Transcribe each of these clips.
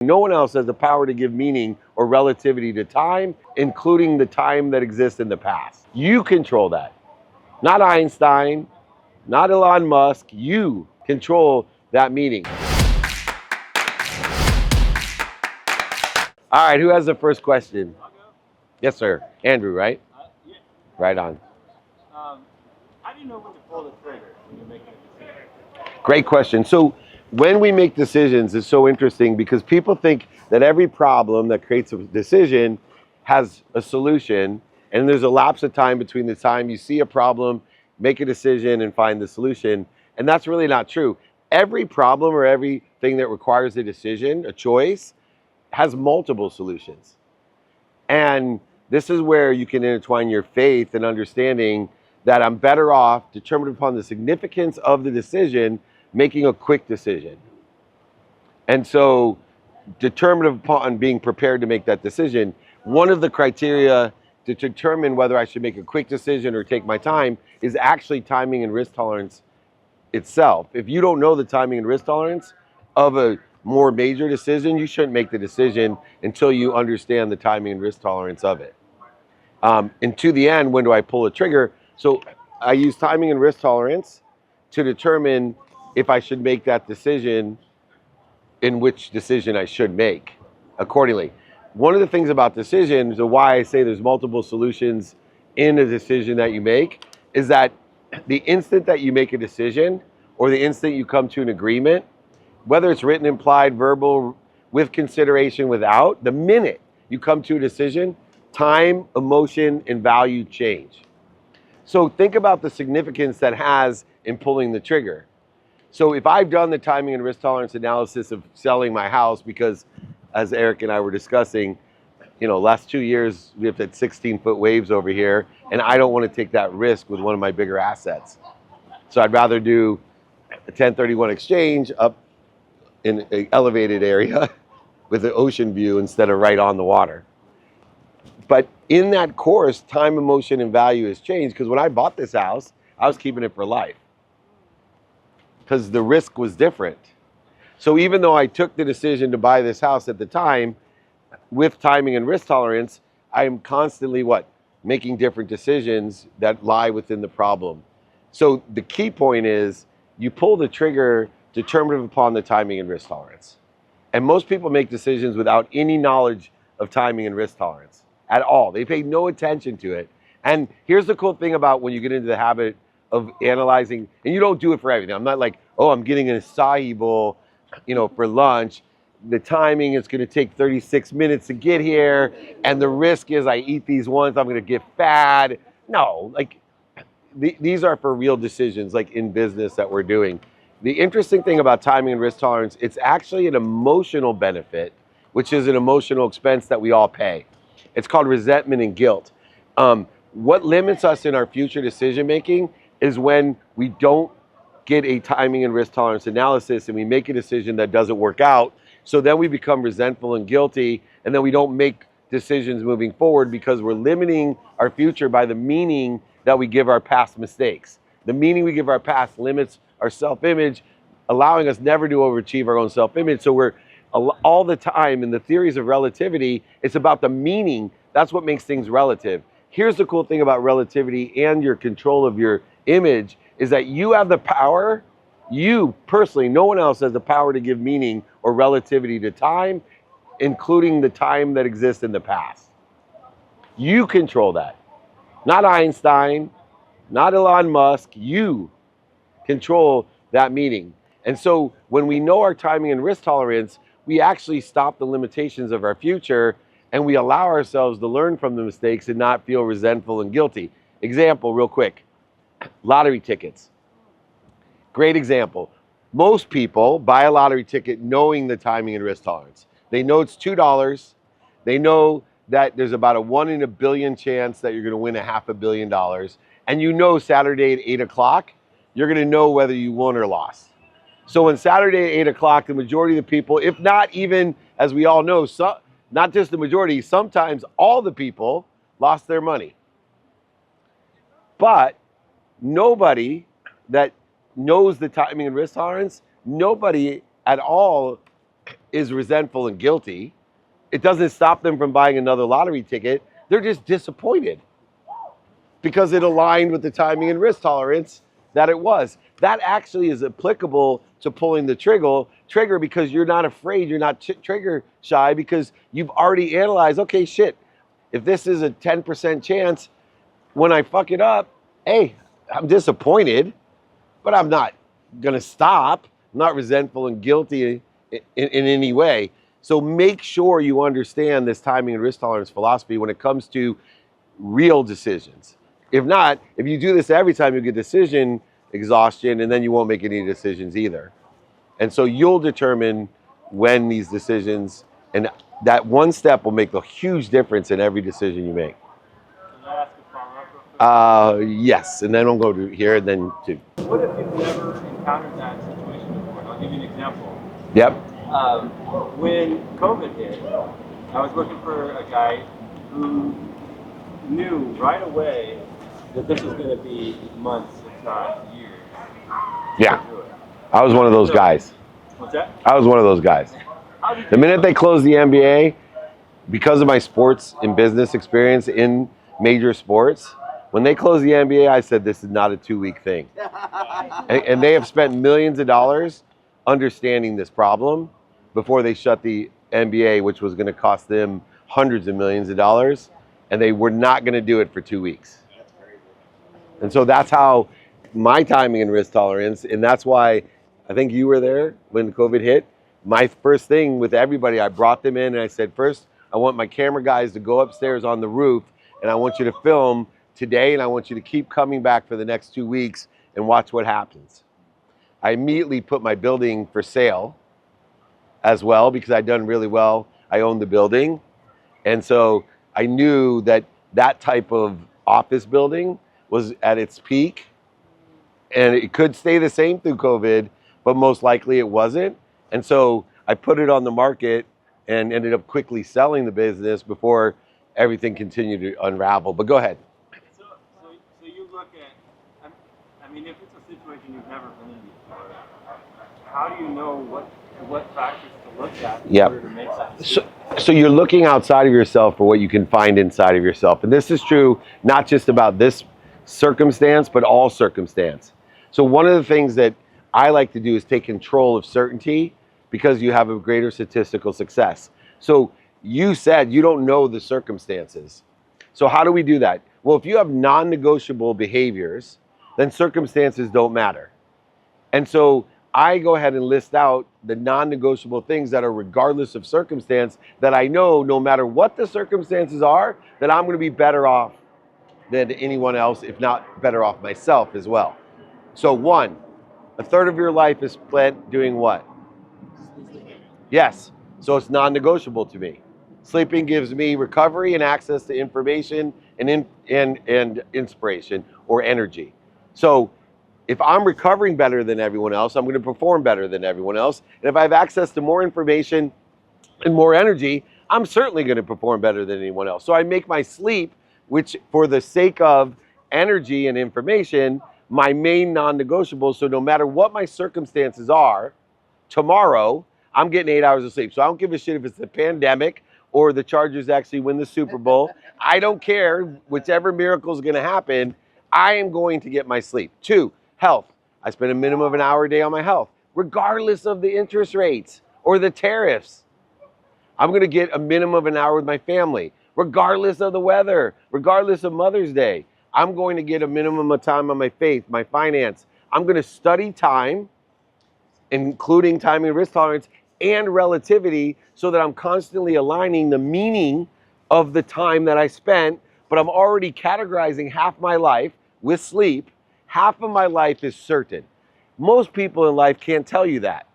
No one else has the power to give meaning or relativity to time, including the time that exists in the past. You control that. Not Einstein, not Elon Musk. You control that meaning. All right, who has the first question? I'll go. Yes, sir. Andrew, right? Yeah. Right on. How do you know when to pull the trigger when you're making a decision? Great question. So when we make decisions, it's so interesting because people think that every problem that creates a decision has a solution, and there's a lapse of time between the time you see a problem, make a decision, and find the solution. And that's really not true. Every problem or everything that requires a decision, a choice, has multiple solutions. And this is where you can intertwine your faith and understanding that I'm better off, determined upon the significance of the decision, making a quick decision. And so, determined upon being prepared to make that decision, one of the criteria to determine whether I should make a quick decision or take my time is actually timing and risk tolerance itself. If you don't know the timing and risk tolerance of a more major decision, you shouldn't make the decision until you understand the timing and risk tolerance of it. And to the end, when do I pull a trigger? So I use timing and risk tolerance to determine if I should make that decision, in which decision I should make accordingly. One of the things about decisions, or why I say there's multiple solutions in a decision that you make, is that the instant that you make a decision or the instant you come to an agreement, whether it's written, implied, verbal, with consideration, without, the minute you come to a decision, time, emotion, and value change. So think about the significance that has in pulling the trigger. So if I've done the timing and risk tolerance analysis of selling my house, because as Eric and I were discussing, last 2 years we've had 16-foot waves over here, and I don't want to take that risk with one of my bigger assets. So I'd rather do a 1031 exchange up in an elevated area with an ocean view instead of right on the water. But in that course, time, emotion, and value has changed, because when I bought this house, I was keeping it for life because the risk was different. So even though I took the decision to buy this house at the time with timing and risk tolerance, I'm constantly making different decisions that lie within the problem. So the key point is you pull the trigger determined upon the timing and risk tolerance. And most people make decisions without any knowledge of timing and risk tolerance at all. They pay no attention to it. And here's the cool thing about when you get into the habit of analyzing, and you don't do it for everything. I'm not like, oh, I'm getting an acai bowl, for lunch. The timing is going to take 36 minutes to get here, and the risk is I eat these once, I'm going to get fat. No, these are for real decisions, like in business that we're doing. The interesting thing about timing and risk tolerance, it's actually an emotional benefit, which is an emotional expense that we all pay. It's called resentment and guilt. What limits us in our future decision making is when we don't get a timing and risk tolerance analysis and we make a decision that doesn't work out. So then we become resentful and guilty, and then we don't make decisions moving forward because we're limiting our future by the meaning that we give our past mistakes. The meaning we give our past limits our self-image, allowing us never to overachieve our own self-image. So we're all the time in the theories of relativity, it's about the meaning. That's what makes things relative. Here's the cool thing about relativity and your control of your image is that you have the power, you personally, no one else has the power to give meaning or relativity to time, including the time that exists in the past. You control that. Not Einstein, not Elon Musk, you control that meaning. And so when we know our timing and risk tolerance, we actually stop the limitations of our future and we allow ourselves to learn from the mistakes and not feel resentful and guilty. Example, real quick, lottery tickets. Great example. Most people buy a lottery ticket knowing the timing and risk tolerance. They know it's $2. They know that there's about a 1 in a billion chance that you're going to win $500 million. And Saturday at 8 o'clock, you're going to know whether you won or lost. So on Saturday at 8 o'clock, the majority of the people, if not even, as we all know, not just the majority, sometimes all the people lost their money. But nobody that knows the timing and risk tolerance, nobody at all is resentful and guilty. It doesn't stop them from buying another lottery ticket. They're just disappointed because it aligned with the timing and risk tolerance that it was. That actually is applicable to pulling the trigger because you're not afraid, you're not trigger shy because you've already analyzed, okay, shit, if this is a 10% chance, when I fuck it up, hey, I'm disappointed, but I'm not gonna stop. I'm not resentful and guilty in any way. So make sure you understand this timing and risk tolerance philosophy when it comes to real decisions. If not, if you do this every time, you get decision exhaustion and then you won't make any decisions either. And so you'll determine when these decisions, and that one step will make a huge difference in every decision you make. Can I ask a follow-up real quick? Yes, and then I'll go to here and then to. What if you've never encountered that situation before? And I'll give you an example. Yep. When COVID hit, I was working for a guy who knew right away that this was going to be months, if not years. Yeah. I was one of those guys. What's that? I was one of those guys. The minute they closed the NBA, because of my sports and business experience in major sports, when they closed the NBA, I said, this is not a 2-week thing. And they have spent millions of dollars understanding this problem before they shut the NBA, which was going to cost them hundreds of millions of dollars. And they were not going to do it for 2 weeks. And so that's how my timing and risk tolerance, and that's why I think you were there when COVID hit. My first thing with everybody, I brought them in and I said, first, I want my camera guys to go upstairs on the roof and I want you to film today and I want you to keep coming back for the next 2 weeks and watch what happens. I immediately put my building for sale as well because I'd done really well. I owned the building. And so I knew that that type of office building was at its peak and it could stay the same through COVID, but most likely it wasn't. And so I put it on the market and ended up quickly selling the business before everything continued to unravel. But go ahead. So you look at, I mean, if it's a situation you've never been in before, how do you know what factors to look at in order to make that decision? So you're looking outside of yourself for what you can find inside of yourself. And this is true not just about this circumstance, but all circumstance. So one of the things that I like to do is take control of certainty because you have a greater statistical success. So you said you don't know the circumstances. So how do we do that? Well, if you have non-negotiable behaviors, then circumstances don't matter. And so I go ahead and list out the non-negotiable things that are regardless of circumstance that I know no matter what the circumstances are, that I'm going to be better off than anyone else, if not better off myself as well. So 1, a third of your life is spent doing what? Yes, so it's non-negotiable to me. Sleeping gives me recovery and access to information and inspiration or energy. So if I'm recovering better than everyone else, I'm going to perform better than everyone else. And if I have access to more information and more energy, I'm certainly going to perform better than anyone else. So I make my sleep, which for the sake of energy and information, my main non-negotiable. So no matter what my circumstances are, tomorrow, I'm getting 8 hours of sleep. So I don't give a shit if it's the pandemic or the Chargers actually win the Super Bowl. I don't care. Whichever miracle is going to happen, I am going to get my sleep. 2, health. I spend a minimum of an hour a day on my health, regardless of the interest rates or the tariffs. I'm going to get a minimum of an hour with my family, regardless of the weather, regardless of Mother's Day. I'm going to get a minimum of time on my faith, my finance. I'm going to study time, including timing and risk tolerance and relativity, so that I'm constantly aligning the meaning of the time that I spent, but I'm already categorizing half my life with sleep. Half of my life is certain. Most people in life can't tell you that.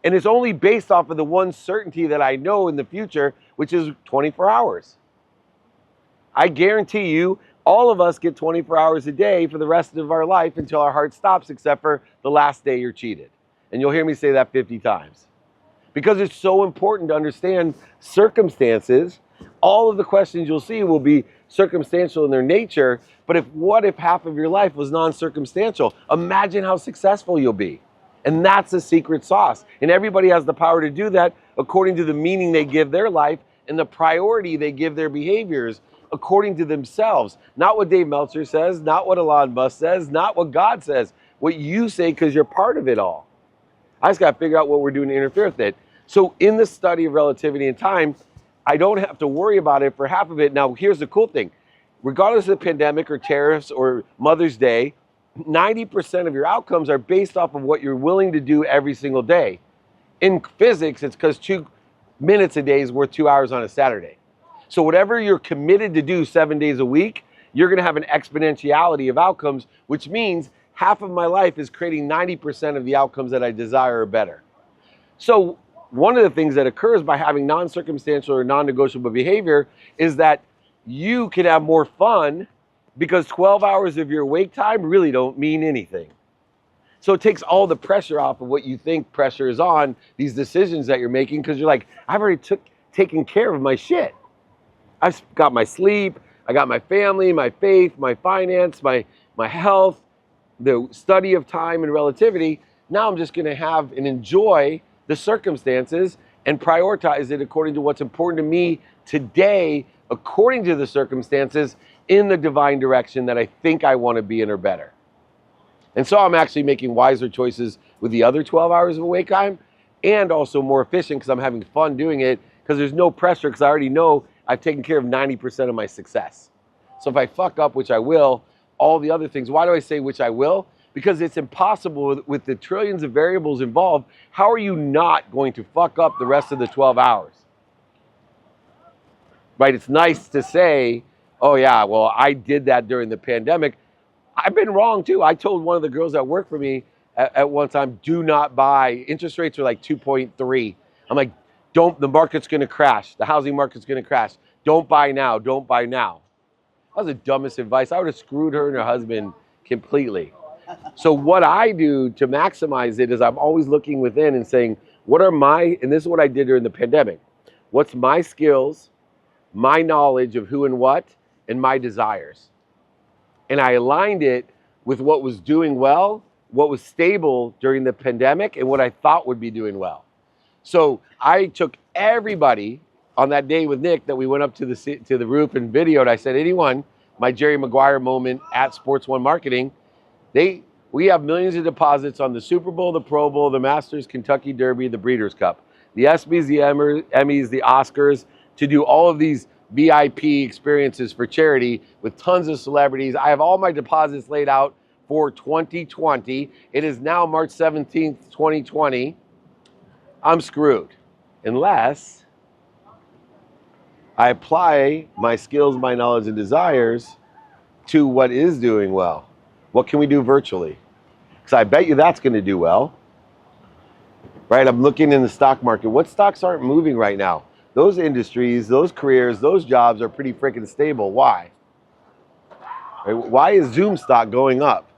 And it's only based off of the one certainty that I know in the future, which is 24 hours. I guarantee you, all of us get 24 hours a day for the rest of our life until our heart stops, except for the last day you're cheated. And you'll hear me say that 50 times. Because it's so important to understand circumstances. All of the questions you'll see will be circumstantial in their nature, but what if half of your life was non-circumstantial? Imagine how successful you'll be. And that's the secret sauce. And everybody has the power to do that according to the meaning they give their life and the priority they give their behaviors according to themselves. Not what Dave Meltzer says, not what Elon Musk says, not what God says. What you say because you're part of it all. I just got to figure out what we're doing to interfere with it. So in the study of relativity and time, I don't have to worry about it for half of it. Now, here's the cool thing. Regardless of the pandemic or tariffs or Mother's Day, 90% of your outcomes are based off of what you're willing to do every single day. In physics, it's because 2 minutes a day is worth 2 hours on a Saturday. So whatever you're committed to do 7 days a week, you're going to have an exponentiality of outcomes, which means half of my life is creating 90% of the outcomes that I desire or better. So one of the things that occurs by having non-circumstantial or non-negotiable behavior is that you can have more fun because 12 hours of your wake time really don't mean anything. So it takes all the pressure off of what you think pressure is on these decisions that you're making, because you're like, I've already taken care of my shit. I've got my sleep, I got my family, my faith, my finance, my health, the study of time and relativity. Now I'm just gonna have and enjoy the circumstances and prioritize it according to what's important to me today, according to the circumstances, in the divine direction that I think I want to be in or better. And so I'm actually making wiser choices with the other 12 hours of awake time, and also more efficient because I'm having fun doing it, because there's no pressure, because I already know I've taken care of 90% of my success. So if I fuck up, which I will, all the other things, why do I say which I will? Because it's impossible with the trillions of variables involved. How are you not going to fuck up the rest of the 12 hours? Right? It's nice to say, oh yeah, well, I did that during the pandemic. I've been wrong too. I told one of the girls that work for me at one time, do not buy. Interest rates are like 2.3. I'm like, the market's gonna crash. The housing market's gonna crash. Don't buy now, don't buy now. That was the dumbest advice. I would have screwed her and her husband completely. So what I do to maximize it is I'm always looking within and saying, what are and this is what I did during the pandemic. What's my skills, my knowledge of who and what, and my desires. And I aligned it with what was doing well, what was stable during the pandemic, and what I thought would be doing well. So I took everybody on that day with Nick that we went up to the roof and videoed. I said, anyone, my Jerry Maguire moment at Sports One Marketing, we have millions of deposits on the Super Bowl, the Pro Bowl, the Masters, Kentucky Derby, the Breeders' Cup, the ESPYs, the Emmys, the Oscars, to do all of these VIP experiences for charity with tons of celebrities. I have all my deposits laid out for 2020. It is now March 17th, 2020. I'm screwed unless I apply my skills, my knowledge, and desires to what is doing well. What can we do virtually? Because I bet you that's going to do well. Right? I'm looking in the stock market. What stocks aren't moving right now? Those industries, those careers, those jobs are pretty freaking stable. Why? Right? Why is Zoom stock going up?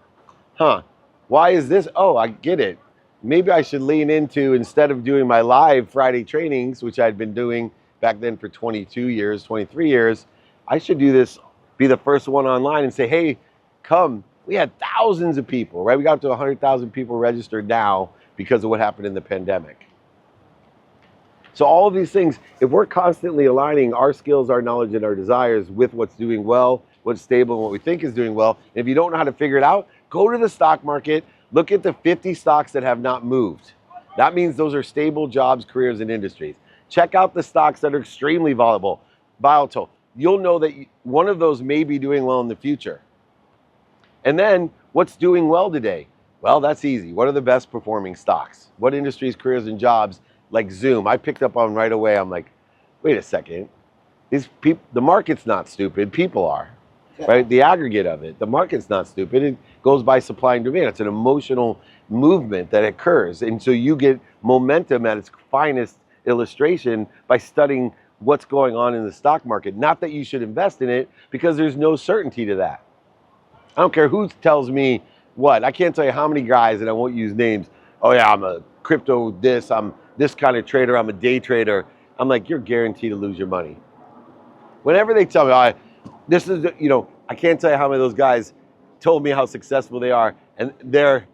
Why is this? Oh, I get it. Maybe I should lean into, instead of doing my live Friday trainings, which I'd been doing back then for 22 years, 23 years, I should do this, be the first one online and say, hey, come. We had thousands of people, right? We got up to 100,000 people registered now because of what happened in the pandemic. So all of these things, if we're constantly aligning our skills, our knowledge, and our desires with what's doing well, what's stable, and what we think is doing well, and if you don't know how to figure it out, go to the stock market, look at the 50 stocks that have not moved. That means those are stable jobs, careers, and industries. Check out the stocks that are extremely volatile. You'll know that one of those may be doing well in the future. And then, what's doing well today? Well, that's easy. What are the best performing stocks? What industries, careers, and jobs? Like Zoom, I picked up on right away. I'm like, wait a second. These people, the market's not stupid. People are, right? The aggregate of it. The market's not stupid. It goes by supply and demand. It's an emotional movement that occurs. And so you get momentum at its finest illustration by studying what's going on in the stock market. Not that you should invest in it, because there's no certainty to that. I don't care who tells me what. I can't tell you how many guys, and I won't use names, oh yeah, I'm a crypto this, I'm this kind of trader, I'm a day trader. I'm like, you're guaranteed to lose your money. Whenever they tell me, I can't tell you how many of those guys told me how successful they are, and they're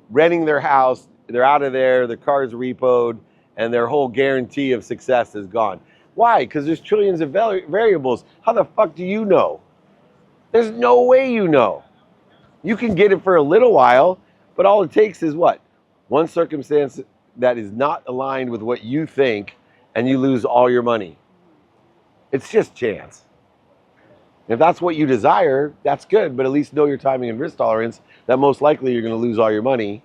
renting their house, they're out of there, their car's repoed, and their whole guarantee of success is gone. Why? Because there's trillions of variables. How the fuck do you know? There's no way you know. You can get it for a little while, but all it takes is what? One circumstance that is not aligned with what you think, and you lose all your money. It's just chance. If that's what you desire, that's good, but at least know your timing and risk tolerance that most likely you're going to lose all your money.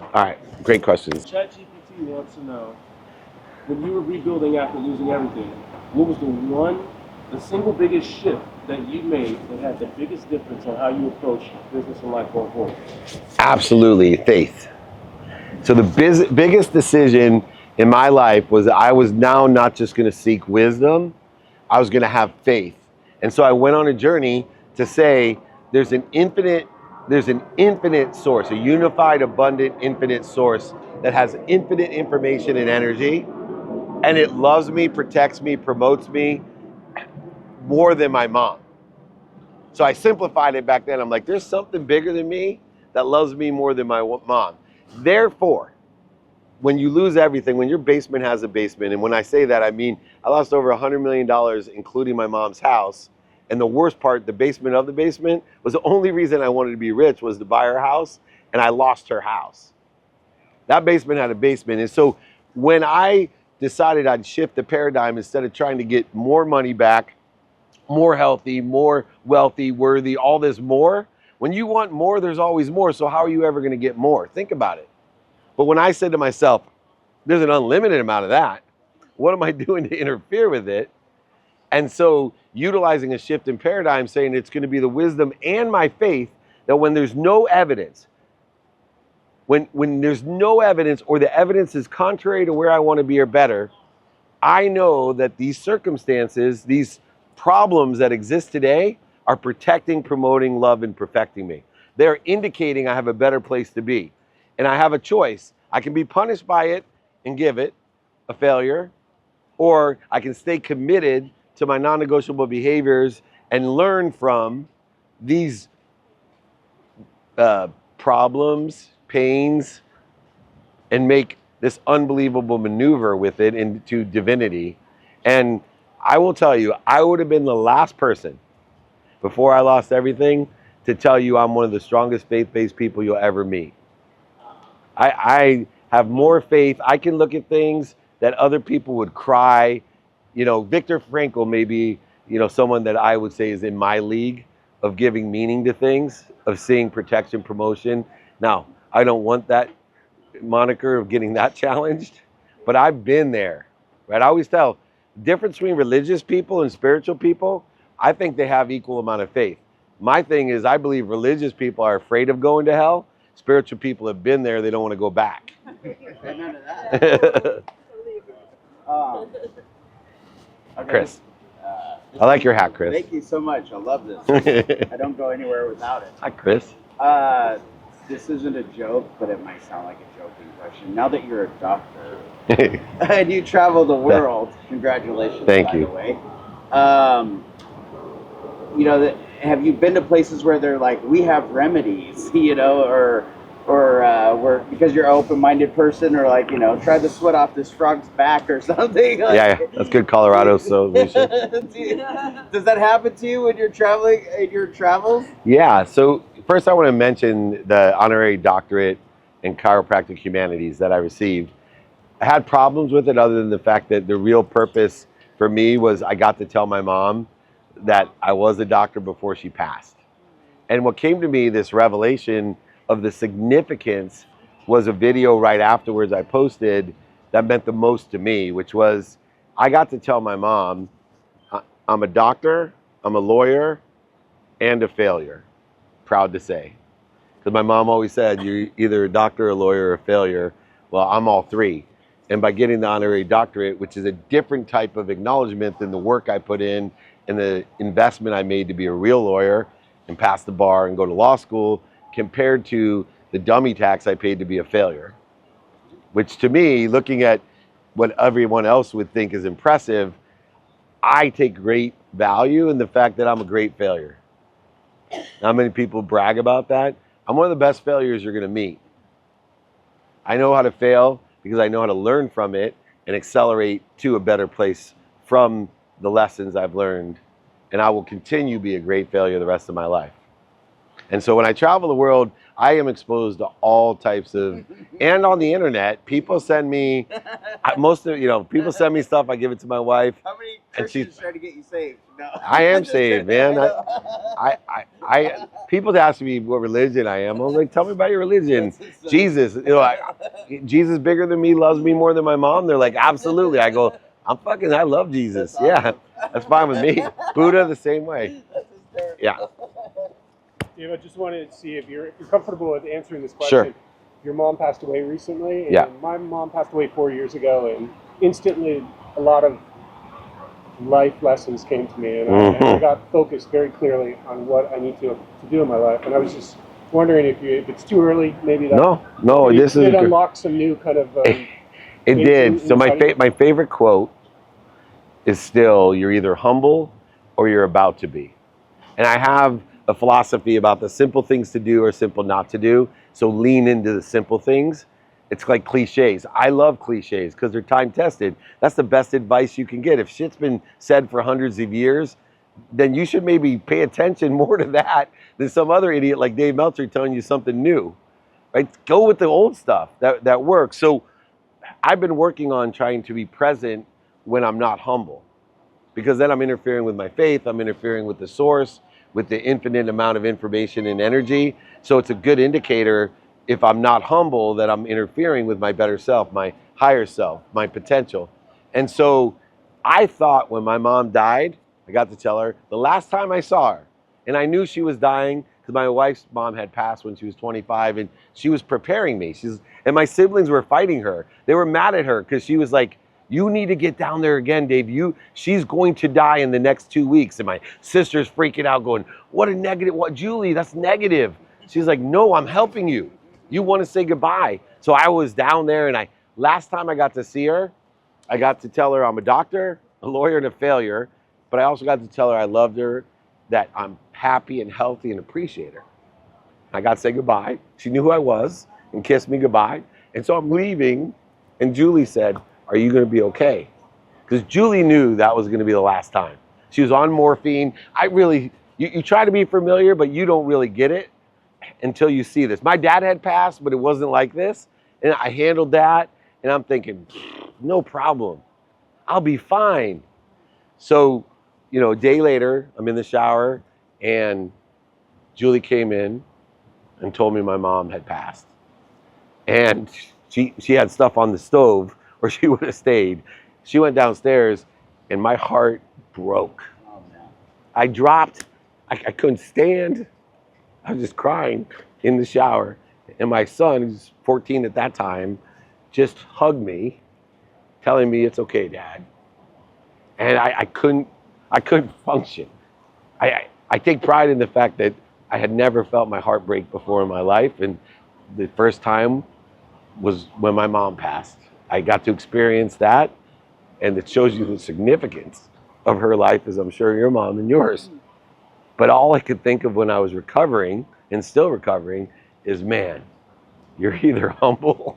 All right, great questions. ChatGPT wants to know, when you were rebuilding after losing everything, what was the single biggest shift that you made that had the biggest difference on how you approach business and life going forward? Absolutely, faith. So the biggest decision in my life was that I was now not just going to seek wisdom, I was going to have faith. And so I went on a journey to say there's an infinite source, a unified, abundant, infinite source that has infinite information and energy, and it loves me, protects me, promotes me more than my mom. So I simplified it back then. I'm like, there's something bigger than me that loves me more than my mom. Therefore, when you lose everything, when your basement has a basement, and when I say that, I mean, I lost over $100 million, including my mom's house. And the worst part, the basement of the basement, was the only reason I wanted to be rich was to buy her house, and I lost her house. That basement had a basement. And so when I decided I'd shift the paradigm, instead of trying to get more money back, more healthy, more wealthy, worthy, all this more, when you want more, there's always more. So how are you ever going to get more? Think about it. But when I said to myself, there's an unlimited amount of that, what am I doing to interfere with it? And so utilizing a shift in paradigm, saying it's going to be the wisdom and my faith that when there's no evidence, when there's no evidence, or the evidence is contrary to where I want to be or better, I know that these circumstances, these problems that exist today are protecting, promoting, love, and perfecting me. They're indicating I have a better place to be. And I have a choice. I can be punished by it and give it a failure, or I can stay committed to my non-negotiable behaviors and learn from these problems, pains, and make this unbelievable maneuver with it into divinity. And I will tell you, I would have been the last person before I lost everything to tell you I'm one of the strongest faith-based people you'll ever meet. I have more faith. I can look at things that other people would cry. Viktor Frankl may be, someone that I would say is in my league of giving meaning to things, of seeing protection, promotion. Now, I don't want that moniker of getting that challenged, but I've been there, right? I always tell the difference between religious people and spiritual people. I think they have equal amount of faith. My thing is, I believe religious people are afraid of going to hell. Spiritual people have been there. They don't want to go back. None of that. Okay. Chris. I like your hat, Chris. Thank you so much. I love this. I don't go anywhere without it. Hi, Chris. This isn't a joke, but it might sound like a joking question. Now that you're a doctor and you travel the world, congratulations, Thank by you. the way. Have you been to places where they're like, we have remedies, or where, because you're an open-minded person, or like, try the sweat off this frog's back or something? Like, Yeah, that's good Colorado solution. Does that happen to you when you're traveling in your travels? Yeah, so first I want to mention the honorary doctorate in chiropractic humanities that I received. I had problems with it, other than the fact that the real purpose for me was I got to tell my mom that I was a doctor before she passed. And what came to me, this revelation of the significance, was a video right afterwards I posted that meant the most to me, which was I got to tell my mom, I'm a doctor, I'm a lawyer, and a failure. Proud to say. Because my mom always said, you're either a doctor, a lawyer, or a failure. Well, I'm all three. And by getting the honorary doctorate, which is a different type of acknowledgement than the work I put in and the investment I made to be a real lawyer and pass the bar and go to law school, compared to the dummy tax I paid to be a failure. Which to me, looking at what everyone else would think is impressive, I take great value in the fact that I'm a great failure. Not many people brag about that. I'm one of the best failures you're going to meet. I know how to fail because I know how to learn from it and accelerate to a better place from the lessons I've learned. And I will continue to be a great failure the rest of my life. And so when I travel the world, I am exposed to all types of, and on the internet, people send me, people send me stuff, I give it to my wife. How many And she's Christians trying to get you saved? No. I am saved, man. People ask me what religion I am. I was like, tell me about your religion. Jesus, Jesus bigger than me, loves me more than my mom. They're like, absolutely. I go, I love Jesus. That's Yeah, awesome. that's fine with me. Buddha, the same way. That's hysterical. Yeah. Dave, I just wanted to see if you're comfortable with answering this question. Sure. Your mom passed away recently, and Yeah. my mom passed away 4 years ago, and instantly a lot of life lessons came to me, and I got focused very clearly on what I need to do in my life. And I was just wondering if it's too early, maybe that No, maybe this it is unlock some new kind of. it did. So my favorite quote is still, you're either humble or you're about to be. And I have a philosophy about the simple things to do or simple not to do. So lean into the simple things. It's like cliches. I love cliches because they're time tested. That's the best advice you can get. If shit's been said for hundreds of years, then you should maybe pay attention more to that than some other idiot like Dave Meltzer telling you something new. Right? Go with the old stuff that works. So I've been working on trying to be present when I'm not humble, because then I'm interfering with my faith, I'm interfering with the source, with the infinite amount of information and energy. So it's a good indicator if I'm not humble that I'm interfering with my better self, my higher self, my potential. And so I thought when my mom died, I got to tell her the last time I saw her, and I knew she was dying because my wife's mom had passed when she was 25, and she was preparing me. And my siblings were fighting her. They were mad at her because she was like, you need to get down there again, Dave. She's going to die in the next 2 weeks. And my sister's freaking out going, what a negative, Julie, that's negative. She's like, no, I'm helping you. You want to say goodbye. So I was down there, and last time I got to see her, I got to tell her I'm a doctor, a lawyer, and a failure. But I also got to tell her I loved her, that I'm happy and healthy and appreciate her. I got to say goodbye. She knew who I was and kissed me goodbye. And so I'm leaving, and Julie said, are you going to be okay? Because Julie knew that was going to be the last time. She was on morphine. You try to be familiar, but you don't really get it until you see this. My dad had passed, but it wasn't like this. And I handled that, and I'm thinking, no problem. I'll be fine. So, a day later, I'm in the shower, and Julie came in and told me my mom had passed. And she had stuff on the stove, or she would have stayed. She went downstairs, and my heart broke. Oh, man. I dropped. I couldn't stand. I was just crying in the shower. And my son, who's 14 at that time, just hugged me, telling me it's okay, Dad. And I couldn't function. I take pride in the fact that I had never felt my heart break before in my life. And the first time was when my mom passed. I got to experience that, and it shows you the significance of her life, as I'm sure your mom and yours. But all I could think of when I was recovering, and still recovering, is, man, you're either humble.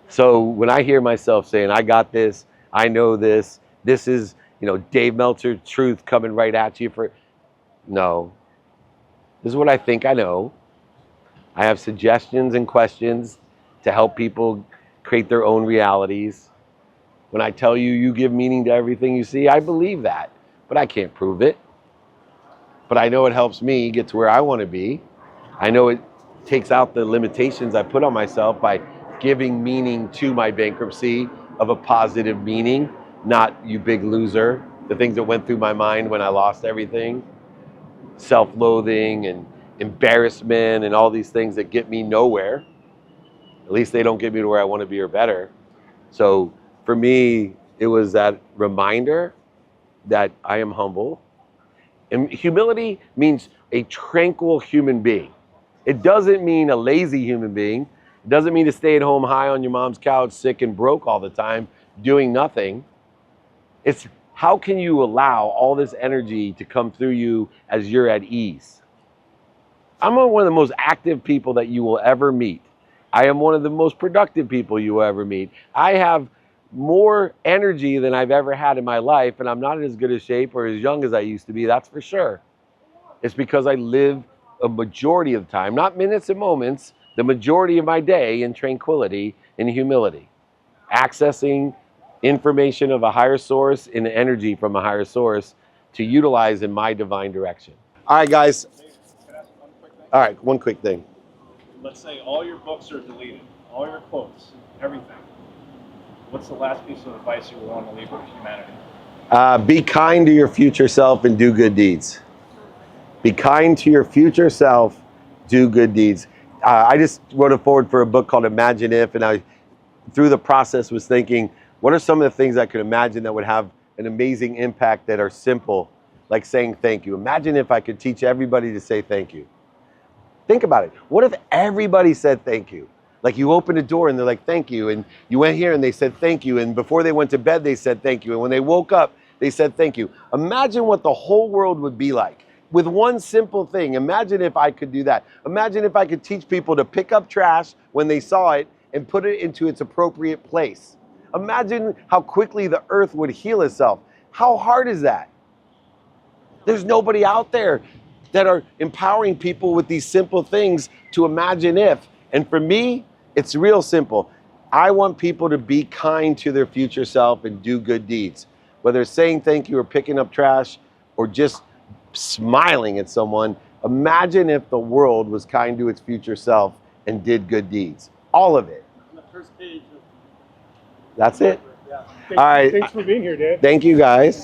So when I hear myself saying, I got this, I know this is, Dave Meltzer truth coming right at you no. This is what I think I know. I have suggestions and questions to help people create their own realities. When I tell you, you give meaning to everything you see, I believe that, but I can't prove it. But I know it helps me get to where I want to be. I know it takes out the limitations I put on myself by giving meaning to my bankruptcy of a positive meaning, not you big loser, the things that went through my mind when I lost everything, self-loathing and embarrassment and all these things that get me nowhere. At least they don't get me to where I want to be or better. So for me, it was that reminder that I am humble. And humility means a tranquil human being. It doesn't mean a lazy human being. It doesn't mean to stay at home high on your mom's couch, sick and broke all the time, doing nothing. It's how can you allow all this energy to come through you as you're at ease? I'm one of the most active people that you will ever meet. I am one of the most productive people you will ever meet. I have more energy than I've ever had in my life, and I'm not in as good a shape or as young as I used to be, that's for sure. It's because I live a majority of the time, not minutes and moments, the majority of my day in tranquility and humility, accessing information of a higher source and energy from a higher source to utilize in my divine direction. All right, guys. Can I ask one quick thing? All right, one quick thing. Let's say all your books are deleted, all your quotes, everything. What's the last piece of advice you would want to leave with humanity? Be kind to your future self and do good deeds. Be kind to your future self, do good deeds. I just wrote a forward for a book called Imagine If, and I, through the process, was thinking, what are some of the things I could imagine that would have an amazing impact that are simple, like saying thank you. Imagine if I could teach everybody to say thank you. Think about it. What if everybody said thank you? Like you opened a door and they're like, thank you. And you went here and they said thank you. And before they went to bed, they said thank you. And when they woke up, they said thank you. Imagine what the whole world would be like with one simple thing. Imagine if I could do that. Imagine if I could teach people to pick up trash when they saw it and put it into its appropriate place. Imagine how quickly the earth would heal itself. How hard is that? There's nobody out there that are empowering people with these simple things to imagine if. And for me, it's real simple. I want people to be kind to their future self and do good deeds. Whether it's saying thank you or picking up trash or just smiling at someone, imagine if the world was kind to its future self and did good deeds. All of it. On the first page. That's it. Yeah. All right. Thanks for being here, Dad. Thank you, guys.